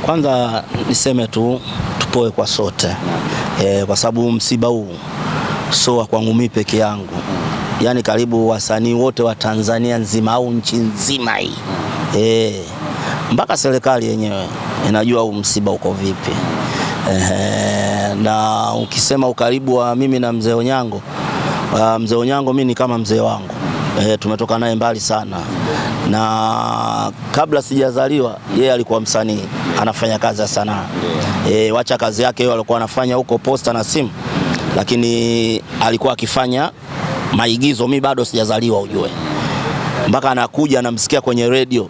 Kwanza niseme tu tupoe kwa sote, kwa sababu msiba huu sio kwangu mimi peke yangu, yani karibu wasanii wote wa Tanzania nzima au nchi nzima hii, mpaka serikali yenyewe inajua huu msiba uko vipi. Na ukisema ukaribu wa mimi na mzee Onyango, mzee Onyango mimi ni kama mzee wangu. Tumetoka naye mbali sana, na kabla sijazaliwa yeye alikuwa msanii, anafanya kazi ya sanaa. Wacha kazi yake yeye alikuwa anafanya huko posta na simu, lakini alikuwa akifanya maigizo. Mimi bado sijazaliwa ujue, mpaka anakuja namsikia kwenye radio,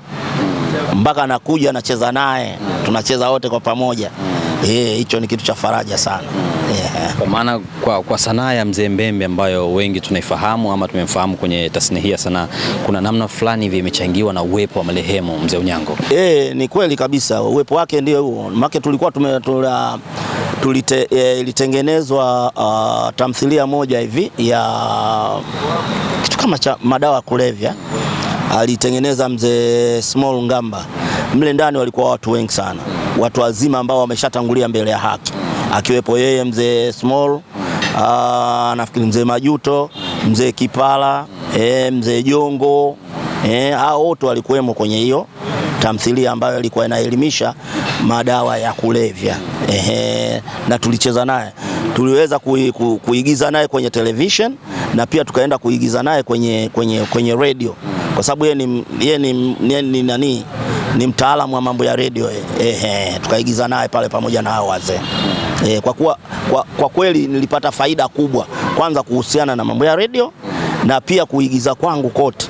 mpaka anakuja anacheza naye, tunacheza wote kwa pamoja. Hicho ni kitu cha faraja sana. Kwa maana kwa sanaa ya Mzee Mbembe ambayo wengi tunaifahamu ama tumemfahamu kwenye tasnia hii ya sanaa, kuna namna fulani hivi imechangiwa na uwepo wa marehemu Mzee Onyango. Ni kweli kabisa, uwepo wake ndio huo. Maana tulikuwa ilitengenezwa tamthilia moja hivi ya kitu kama cha madawa ya kulevya, alitengeneza Mzee Small Ngamba. Mle ndani walikuwa watu wengi sana, watu wazima ambao wameshatangulia mbele ya haki, akiwepo yeye Mzee Small, nafikiri Mzee Majuto, Mzee Kipala, Mzee Jongo, hao wote walikuwemo kwenye hiyo tamthilia ambayo ilikuwa inaelimisha madawa ya kulevya. Na tulicheza naye, tuliweza kuigiza naye kwenye television, na pia tukaenda kuigiza naye kwenye radio, kwa sababu yeye ni mtaalamu wa mambo ya radio. Tukaigiza naye pale pamoja na hao wazee. Kwa kweli nilipata faida kubwa, kwanza kuhusiana na mambo ya radio, na pia kuigiza kwangu kote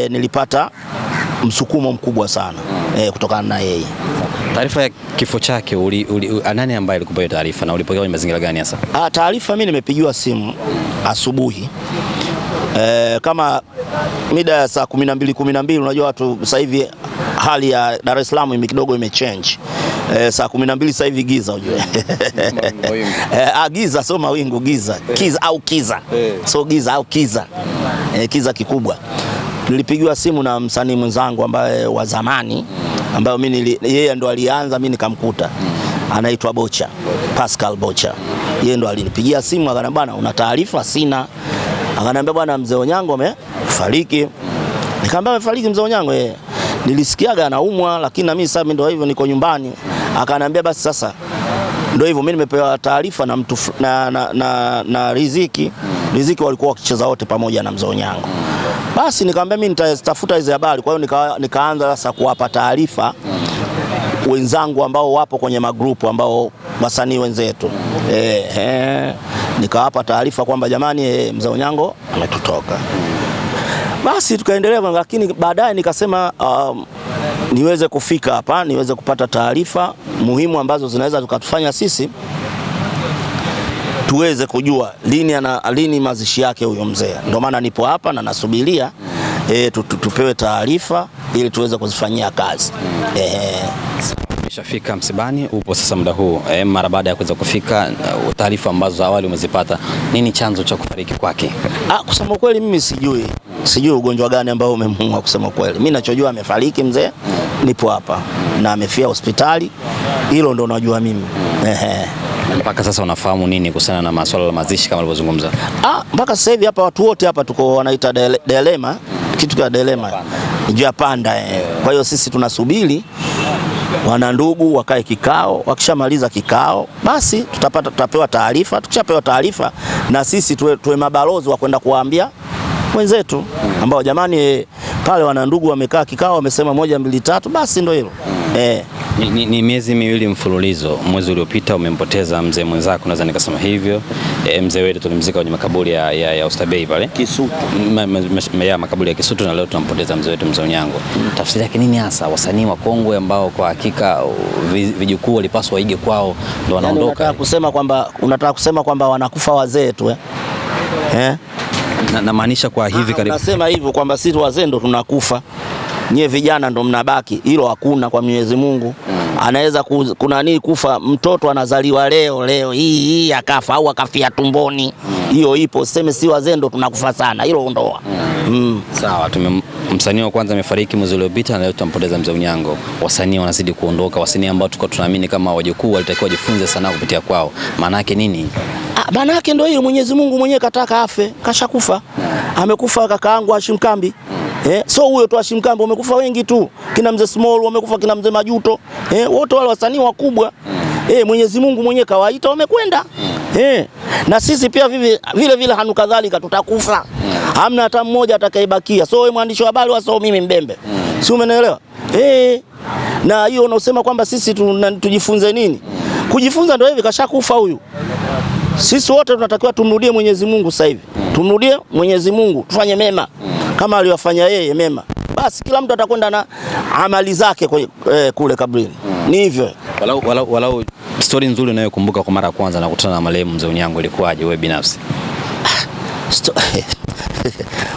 nilipata msukumo mkubwa sana kutokana na yeye. Taarifa ya kifo chake, nani ambaye alikupa hiyo taarifa na ulipokea kwenye mazingira gani hasa? Taarifa mimi nimepigiwa simu asubuhi, kama mida ya saa 12. Unajua watu sasa hivi hali ya Dar es Salaam kidogo imechange. Saa 12 sasa hivi giza ujue. Giza sio mawingu, giza. Kiza au kiza. So giza au kiza. Kiza kikubwa. Nilipigiwa simu na msanii mwenzangu ambaye wa zamani, ambaye yeye ndo alianza, mimi nikamkuta. Anaitwa Bocha, Pascal Bocha. Yeye ndo alinipigia simu akaniambia, bwana una taarifa? Sina. Akaniambia, bwana Mzee Onyango amefariki. Nikamwambia, amefariki Mzee Onyango? Nilisikiaga anaumwa, lakini na mimi sasa ndio hivyo niko nyumbani. Akaniambia, basi sasa ndio hivyo, mimi nimepewa taarifa na mtu na Riziki. Riziki walikuwa wakicheza wote pamoja na Mzee Onyango. Basi nikamwambia mimi nitafuta hizo habari. Kwa hiyo nikaanza sasa kuwapa taarifa wenzangu ambao wapo kwenye magrupu, ambao wasanii wenzetu. Nikawapa taarifa kwamba jamani, Mzee Onyango ametutoka. Basi tukaendelea, lakini baadaye nikasema niweze kufika hapa, niweze kupata taarifa muhimu ambazo zinaweza tukatufanya sisi tuweze kujua lini mazishi yake huyo mzee. Ndio maana nipo hapa na nasubiria tupewe taarifa ili tuweze kuzifanyia kazi. Umeshafika msibani, upo sasa muda huu, mara baada ya kuweza kufika, taarifa ambazo awali umezipata, nini chanzo cha kufariki kwake? Kusema kweli mimi sijui ugonjwa gani ambao umemuua. Kusema kweli mimi ninachojua amefariki mzee, nipo hapa na amefia hospitali, hilo ndo najua mimi. Mpaka sasa unafahamu nini kuhusiana na masuala ya mazishi kama ulivyozungumza? Mpaka sasa hivi hapa watu wote hapa tuko wanaita dilema, kitu cha dilema njia panda. Kwa hiyo sisi tunasubiri wana ndugu wakae kikao, wakishamaliza kikao basi tutapewa taarifa. Tukishapewa taarifa na sisi tuwe mabalozi wa kwenda kuwaambia wenzetu ambao jamani, pale wana ndugu wamekaa kikao, wamesema 1 2 3, basi ndio hilo. Ni miezi miwili mfululizo. Mwezi uliopita umempoteza mzee mwenzako, naweza nikasema hivyo. Mzee wetu tulimzika kwenye makaburi ya Oysterbay pale Kisutu, makaburi ya Kisutu, na leo tunampoteza mzee wetu Mzee Onyango. Tafsiri yake nini hasa? Wasanii wa kongwe ambao kwa hakika vijukuu walipaswa waige kwao ndio wanaondoka. Unataka kusema kwamba wanakufa wazee tu na maanisha kwa hivi karibu. Nasema hivyo kwamba sisi wazee ndo tunakufa, nyie vijana ndo mnabaki. Hilo hakuna kwa Mwenyezi Mungu. anaweza kuna nini kufa mtoto anazaliwa leo hii akafa au akafia tumboni. Hiyo ipo, sema si wazendo tunakufa sana, hilo ondoa. Sawa, msanii wa kwanza amefariki mwezi uliopita na leo tutampoteza mzee Unyango. Wasanii wanazidi kuondoka, wasanii ambao tulikuwa tunaamini kama wajukuu walitakiwa jifunze sana kupitia kwao. Maana yake nini? Maana yake ndio hiyo, Mwenyezi Mungu mwenyewe kataka afe, kashakufa. Amekufa kakaangu Hashim Kambi. So huyo tu Hashim Kambi, wamekufa wengi tu. Kina mzee Small wamekufa, kina mzee Majuto. Wote wale wasanii wakubwa. Mwenyezi Mungu mwenyewe kawaita wamekwenda. Na sisi pia vile hanu kadhalika tutakufa. Hamna hata mmoja atakayebakia. So wewe mwandishi wa habari wasao mimi Mbembe. Si umeelewa? Na hiyo unaosema kwamba sisi tujifunze nini? Kujifunza ndio hivi, kashakufa huyu. Sisi wote tunatakiwa tumrudie Mwenyezi Mungu sasa hivi. Tumrudie Mwenyezi Mungu, tufanye mema kama aliyofanya yeye mema. Basi kila mtu atakwenda na amali zake kule kabrini. Ni hivyo. Walau story nzuri unayokumbuka kwa mara ya kwanza na kukutana na marehemu mzee Unyango ilikuwaje wewe binafsi?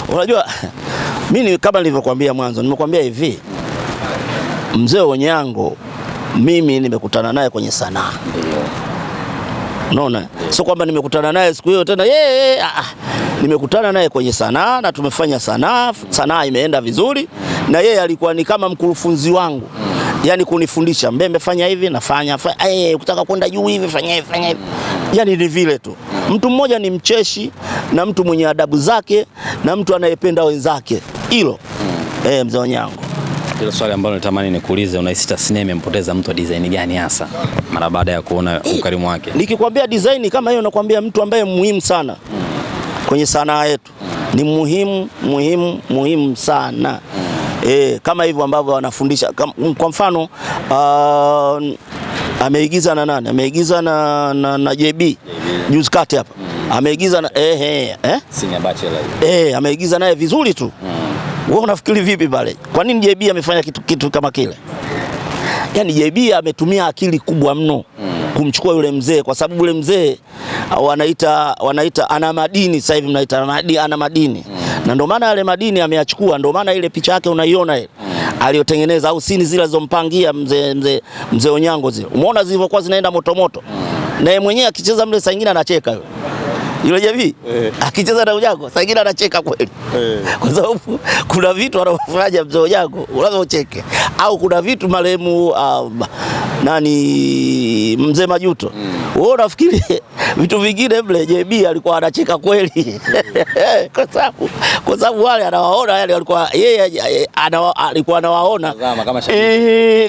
Unajua mimi kama nilivyokuambia mwanzo, nimekwambia hivi, mzee Unyango mimi nimekutana naye kwenye sanaa. Unaona? Sio kwamba nimekutana naye siku hiyo tena nimekutana naye kwenye sanaa na tumefanya sanaa imeenda vizuri, na yeye alikuwa ni kama mkurufunzi wangu. Yani kunifundisha, Mbembe fanya hivi nafanya, ukitaka kwenda juu hivi fanya hivi. Yani ni vile tu. Mtu mmoja ni mcheshi na mtu mwenye adabu zake na mtu anayependa wenzake. Hilo mzee Unyango. Hilo swali ambalo natamani nikuulize, unahisi tasnia imempoteza mtu wa design gani hasa mara baada ya kuona ukarimu wake? Nikikwambia design kama hiyo nakwambia mtu ambaye muhimu sana kwenye sanaa yetu. Ni muhimu sana. Kama hivyo ambavyo wanafundisha, kwa mfano ameigiza na nani? Ameigiza na JB juzi kati hapa. Ameigiza na Senior Bachelor. Ameigiza naye vizuri tu. Wewe unafikiri vipi pale? Kwa nini JB amefanya kitu kama kile? Yaani JB ametumia akili kubwa mno kumchukua yule mzee, kwa sababu yule mzee wanaita ana madini, sasa hivi mnaita ana madini. Na ndio maana yale madini ameyachukua, ndio maana ile picha yake unaiona ile aliyotengeneza au sini zile zilizompangia mzee Unyango zile. Umeona zilivyokuwa zinaenda moto. Na yeye mwenyewe akicheza mle saa nyingine anacheka yule JB. Akicheza na Unyango saa nyingine anacheka kweli. Kwa sababu kuna vitu anafanya mzee Unyango unaweza ucheke. Au kuna vitu marehemu mzee Majuto. Wewe unafikiri vitu vingine mle JB alikuwa anacheka kweli. Kwa sababu wale anawaona, yani walikuwa yeye alikuwa anawaona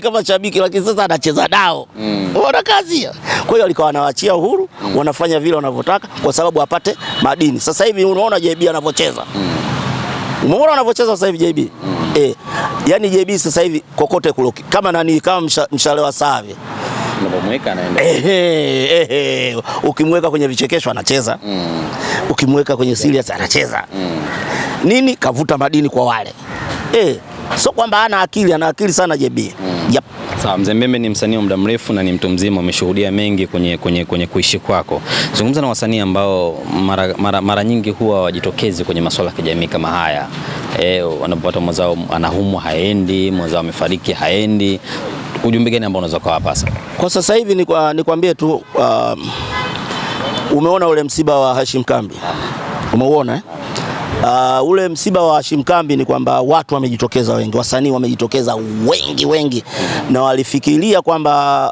kama shabiki, lakini sasa anacheza nao. Unaona kazi hiyo. Kwa hiyo alikuwa anawaachia uhuru, wanafanya vile wanavyotaka kwa sababu apate madini. Sasa hivi unaona JB anavyocheza. Umeona anavyocheza sasa hivi JB? Yani JB sasa hivi kokote kuloki kama kama mshalewa savi. Unapomweka anaenda. Ukimweka kwenye vichekesho anacheza. Ukimweka kwenye serious anacheza. Nini? Kavuta madini kwa wale. Sio kwamba ana akili sana JB. Yep. Sawa, mzee Mbembe ni msanii wa muda mrefu na ni mtu mzima, umeshuhudia mengi kwenye kuishi kwako. Zungumza na wasanii ambao mara nyingi huwa wajitokezi kwenye masuala ya kijamii kama haya. Wanapopata mwenzao anahumwa haendi, mwenzao amefariki haendi. Ujumbe gani ambao unaweza kuwapa sasa? Kwa sasa hivi nikwambie tu, umeona ule msiba wa Hashim Kambi. Umeuona ule msiba wa Hashim Kambi ni kwamba watu wamejitokeza wengi, wasanii wamejitokeza wengi na walifikiria kwamba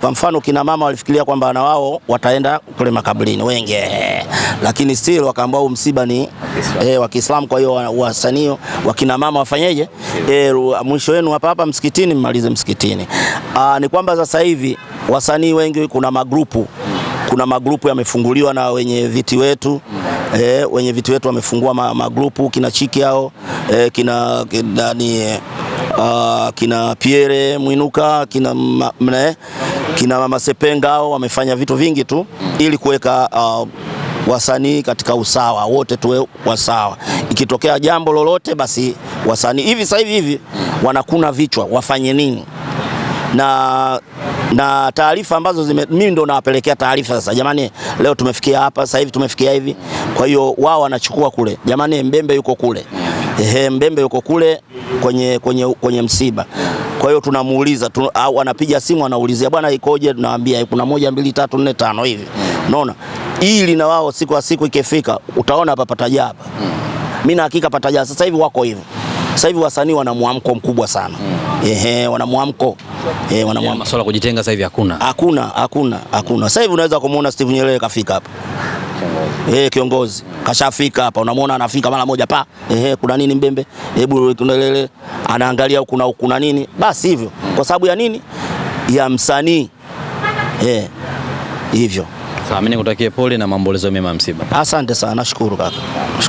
kwa mfano kina mama walifikiria kwamba na wao wataenda kule makaburini wengi, lakini still wakaambao msiba ni wa Kiislamu. Kwa hiyo wasanii wakina mama wafanyeje, mwisho wenu hapa msikitini, mmalize msikitini. Ni kwamba sasa hivi wasanii wengi, kuna magrupu yamefunguliwa na wenye viti wetu. Wenye vitu wetu wamefungua magrupu, kina Chiki hao, kina Pierre Mwinuka, kina Mama Sepenga hao, wamefanya vitu vingi tu ili kuweka wasanii katika usawa, wote tuwe wasawa. Ikitokea jambo lolote basi wasanii hivi sasa hivi wanakuna vichwa wafanye nini. Na taarifa ambazo mimi ndo nawapelekea taarifa sasa, jamani leo tumefikia hapa, sasa hivi tumefikia hivi. Kwa hiyo wao wanachukua kule, jamani Mbembe yuko kule, Mbembe yuko kule, kwenye msiba. Kwa hiyo tunamuuliza au anapiga simu anaulizia bwana ikoje, tunawaambia kuna 1 2 3 4 5 hivi. Unaona? Ili na wao siku ya siku ikifika utaona hapa patajaa hapa. Mimi na hakika patajaa. Sasa hivi wako hivyo. Sasa hivi wasanii wana mwamko mkubwa sana. Wana mwamko. Wana masuala kujitenga sasa hivi hakuna. Hakuna. Sasa hivi unaweza kumuona Steve Nyerere kafika hapa. Kiongozi kashafika hapa, unamwona anafika mara moja pa. Kuna nini Mbembe? Hebu tunelele anaangalia huku kuna nini? Basi hivyo. Kwa sababu ya nini? Ya msanii. Hivyo. Sawa, mimi nikutakie pole na maombolezo mema msiba. Asante sana, nashukuru kaka. Nashukuru.